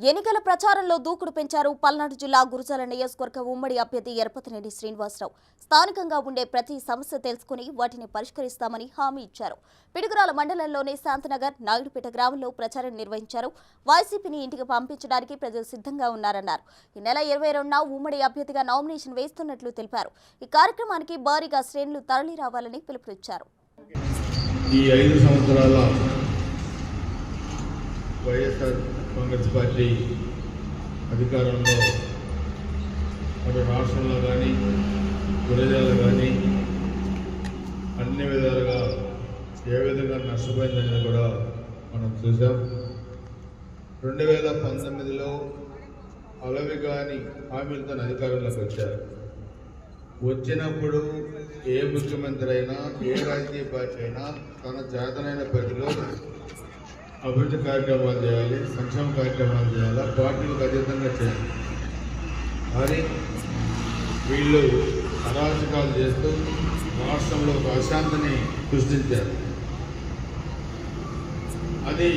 ఎన్నికల ప్రచారంలో దూకుడు పెంచారు పల్నాడు జిల్లా గురజాల నియోజకవర్గ ఉమ్మడి అభ్యర్థి ఎరపతినేని శ్రీనివాసరావు. స్థానికంగా ఉండే ప్రతి సమస్య తెలుసుకుని వాటిని పరిష్కరిస్తామని హామీ ఇచ్చారు. పిడుగురాల మండలంలోని శాంతనగర్, నాయుడుపేట గ్రామంలో ప్రచారం నిర్వహించారు. వైసీపీని ఇంటికి పంపించడానికి ప్రజలు సిద్ధంగా ఉన్నారన్నారు. ఈ నెల 22న ఉమ్మడి అభ్యర్థిగా నామినేషన్ వేస్తున్నట్లు తెలిపారు. ఈ కార్యక్రమానికి భారీగా శ్రేణులు తరలి రావాలని పిలుపునిచ్చారు. ఈ 5 సంవత్సరాల వైఎస్ఆర్ కాంగ్రెస్ పార్టీ అధికారంలో అటు రాష్ట్రంలో కానీ గురజాలలో కానీ అన్ని విధాలుగా ఏ విధంగా నష్టపోయిందనేది కూడా మనం చూసాం. 2019లో అలవి కాని హామీలతో అధికారంలోకి వచ్చారు. వచ్చినప్పుడు ఏ ముఖ్యమంత్రి అయినా ఏ రాజకీయ పార్టీ అయినా తన చేతనైన పరిధిలో అభివృద్ధి కార్యక్రమాలు చేయాలి, సంక్షేమ కార్యక్రమాలు చేయాలి, పార్టీలకు అతీతంగా చేయాలి. కానీ వీళ్ళు అరాచకాలు చేస్తూ రాష్ట్రంలో ఒక అశాంతిని సృష్టించారు. అది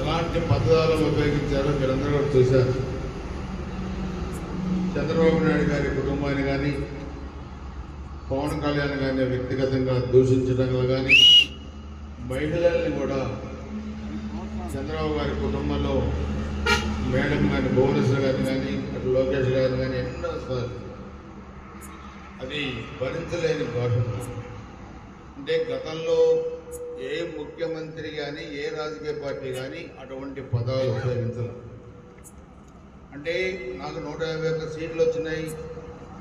ఎలాంటి పద్ధతులను ఉపయోగించారో మీరందరూ కూడా చూశారు. చంద్రబాబు నాయుడు గారి కుటుంబాన్ని కానీ పవన్ కళ్యాణ్ గారిని వ్యక్తిగతంగా దూషించడంలో కానీ, మహిళల్ని కూడా చంద్రబాబు గారి కుటుంబంలో మేడం కానీ భువనేశ్వర్ గారిని కానీ అటు లోకేష్ గారిని కానీ ఎన్నోసార్లు అది భరించలేని భాష. అంటే గతంలో ఏ ముఖ్యమంత్రి కానీ ఏ రాజకీయ పార్టీ కానీ అటువంటి పదాలు ఉపయోగించలేదు. అంటే నాకు 151 సీట్లు వచ్చినాయి,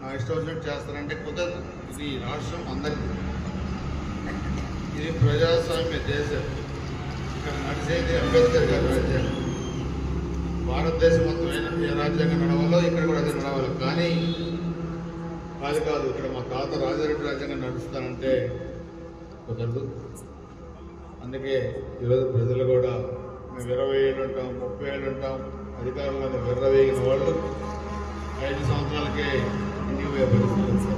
నా ఇష్టం వచ్చినట్టు చేస్తారంటే కుదరదు. ఇది రాష్ట్రం అందరికీ, ఇది ప్రజాస్వామ్య దేశం. ఇక్కడ నడిచేది అంబేద్కర్ గారి రాజ్యాంగం. భారతదేశం మొత్తం ఏ రాజ్యాంగం నడవాలో ఇక్కడ కూడా అదే నడవాలి. కానీ అది కాదు, ఇక్కడ మా తాత రాజారెడ్డి రాజ్యాంగం నడుస్తానంటే కుదరదు. అందుకే ఈరోజు ప్రజలు కూడా మేము 20 ఏళ్ళు ఉంటాం, 30 ఏళ్ళు ఉంటాం, అధికారంలో విర్రవేగిన వాళ్ళు 5 సంవత్సరాలకే ఇంటికి పోయే పరిస్థితి.